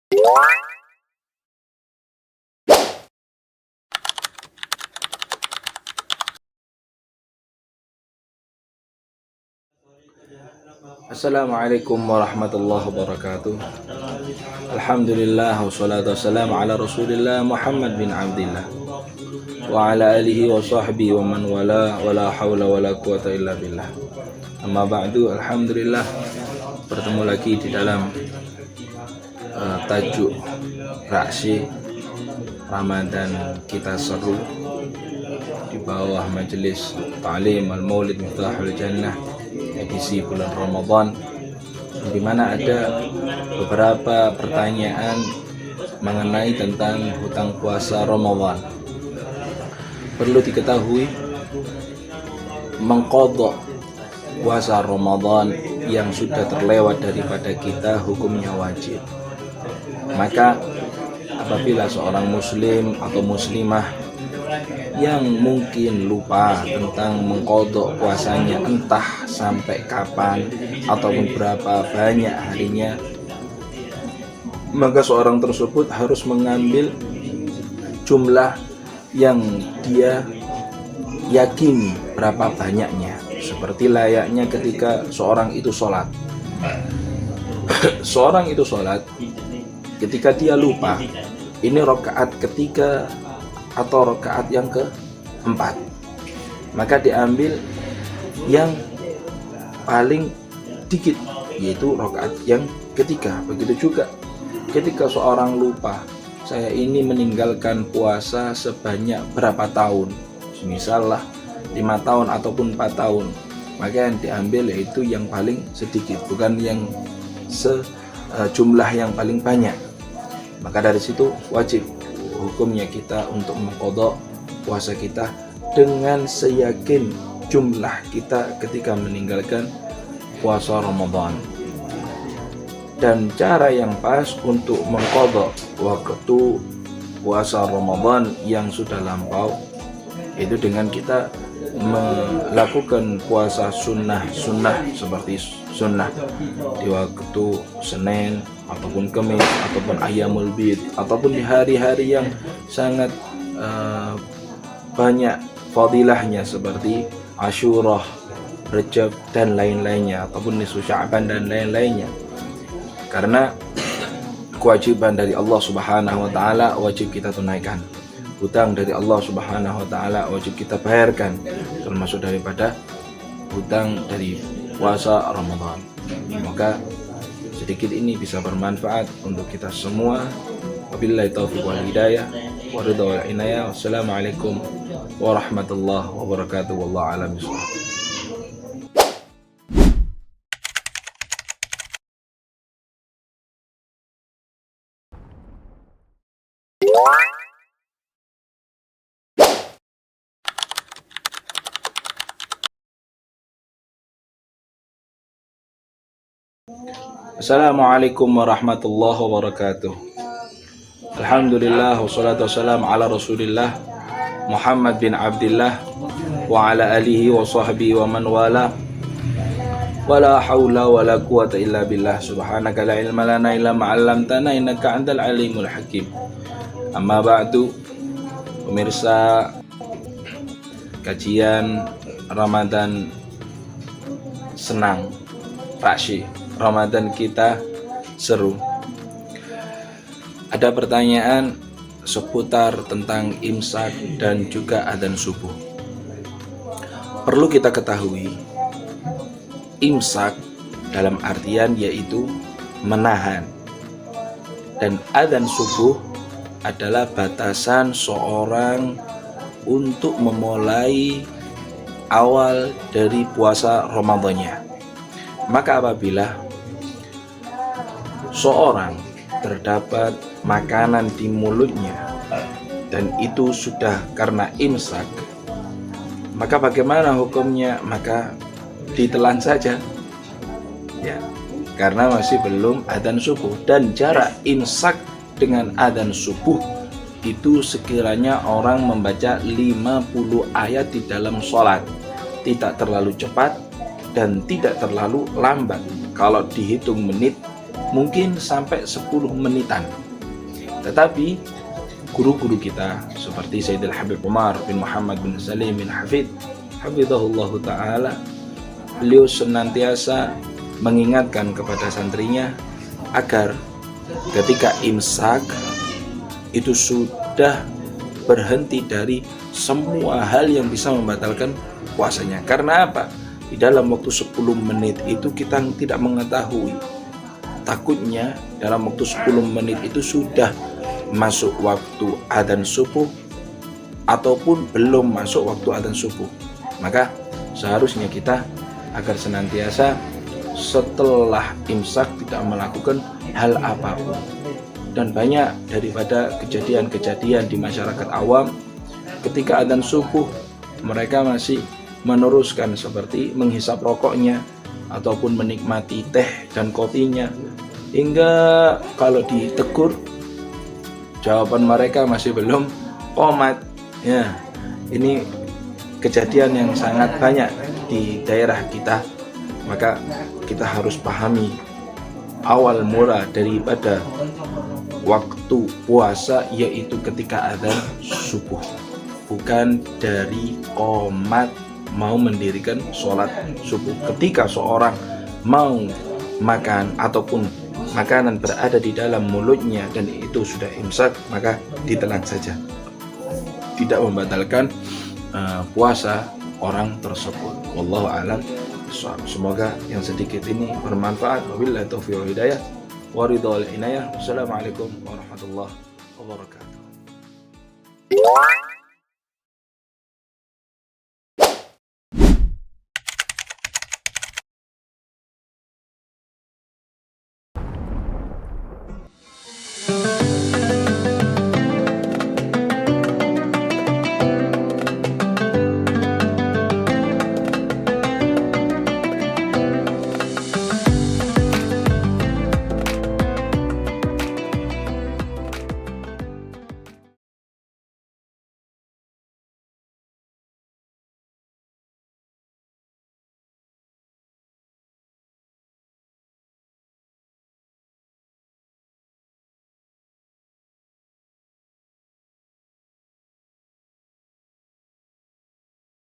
Assalamualaikum warahmatullahi wabarakatuh. Alhamdulillah wassalatu wassalamu ala Rasulillah Muhammad bin Abdillah wa ala alihi wa sahbihi wa man wala hawla wala quwata illa billah. Amma ba'du, alhamdulillah bertemu lagi di dalam tajuk Raksi Ramadan Kita Seru di bawah majelis Ta'lim Al-Maulid Miftahul Jannah edisi bulan Ramadan, di mana ada beberapa pertanyaan mengenai tentang hutang puasa Ramadan. Perlu diketahui, mengqadha puasa Ramadan yang sudah terlewat daripada kita hukumnya wajib. Maka apabila seorang muslim atau muslimah yang mungkin lupa tentang mengqadha puasanya, entah sampai kapan ataupun berapa banyak harinya, maka seorang tersebut harus mengambil jumlah yang dia yakini berapa banyaknya, seperti layaknya ketika seorang itu sholat. Seorang itu sholat, ketika dia lupa ini rakaat ketiga atau rakaat yang keempat, maka diambil yang paling dikit, yaitu rakaat yang ketiga. Begitu juga ketika seorang lupa, saya ini meninggalkan puasa sebanyak berapa tahun, misal lah 5 tahun ataupun 4 tahun, maka yang diambil yaitu yang paling sedikit, bukan yang sejumlah yang paling banyak. Maka dari situ wajib hukumnya kita untuk mengqadha puasa kita dengan seyakin jumlah kita ketika meninggalkan puasa Ramadan. Dan cara yang pas untuk mengqadha waktu puasa Ramadan yang sudah lampau, itu dengan kita melakukan puasa sunnah seperti sunnah di waktu Senin ataupun Kamis ataupun Ayyamul Bid, ataupun di hari-hari yang sangat banyak fadilahnya seperti Asyura, Rajab dan lain-lainnya, ataupun nisfu Sya'ban dan lain-lainnya. Karena kewajiban dari Allah Subhanahu wa taala wajib kita tunaikan. Hutang dari Allah Subhanahu wa taala wajib kita bayarkan, termasuk daripada hutang dari puasa Ramadan. Semoga sedikit ini bisa bermanfaat untuk kita semua. Wabillahi taufiq wal hidayah wa ridha wal inayah. Wassalamualaikum warahmatullahi wabarakatuh. Wallahu a'lam bishawab. Assalamualaikum warahmatullahi wabarakatuh. Alhamdulillah wassalatu wassalamu ala Rasulillah Muhammad bin Abdillah wa ala alihi wa sahbihi wa man wala wala hawla wala quwata illa billah. Subhanaka la ilma lana illa ma 'allamtana innaka antal alimul hakim. Amma ba'du, pemirsa kajian Ramadan senang, Raksi Ramadan Kita Seru. Ada pertanyaan seputar tentang imsak dan juga adzan subuh. Perlu kita ketahui, imsak dalam artian yaitu menahan, dan adzan subuh adalah batasan seorang untuk memulai awal dari puasa Ramadannya. Maka apabila seorang terdapat makanan di mulutnya dan itu sudah karena imsak, maka bagaimana hukumnya? Maka ditelan saja, ya, karena masih belum adzan subuh. Dan jarak imsak dengan adzan subuh itu sekiranya orang membaca 50 ayat di dalam sholat, tidak terlalu cepat dan tidak terlalu lambat. Kalau dihitung menit mungkin sampai 10 menitan. Tetapi guru-guru kita seperti Sayyidil Habib Umar bin Muhammad bin Salim bin Hafid hafizahullah ta'ala, beliau senantiasa mengingatkan kepada santrinya agar ketika imsak itu sudah berhenti dari semua hal yang bisa membatalkan puasanya. Karena apa? Di dalam waktu 10 menit itu kita tidak mengetahui. Takutnya dalam waktu 10 menit itu sudah masuk waktu adzan subuh ataupun belum masuk waktu adzan subuh. Maka seharusnya kita agar senantiasa setelah imsak tidak melakukan hal apapun. Dan banyak daripada kejadian-kejadian di masyarakat awam ketika adzan subuh mereka masih meneruskan seperti menghisap rokoknya ataupun menikmati teh dan kopinya, hingga kalau ditegur jawaban mereka masih belum komat. Ya, ini kejadian yang sangat banyak di daerah kita. Maka kita harus pahami awal mula daripada waktu puasa yaitu ketika adzan subuh, bukan dari qomat mau mendirikan sholat subuh. Ketika seorang mau makan ataupun makanan berada di dalam mulutnya dan itu sudah imsak, maka ditelan saja, tidak membatalkan puasa orang tersebut. Wallahu a'lam. Semoga yang sedikit ini bermanfaat. Wabillahi taufiq wal hidayah wa ridha wal inayah. Wassalamualaikum warahmatullahi wabarakatuh.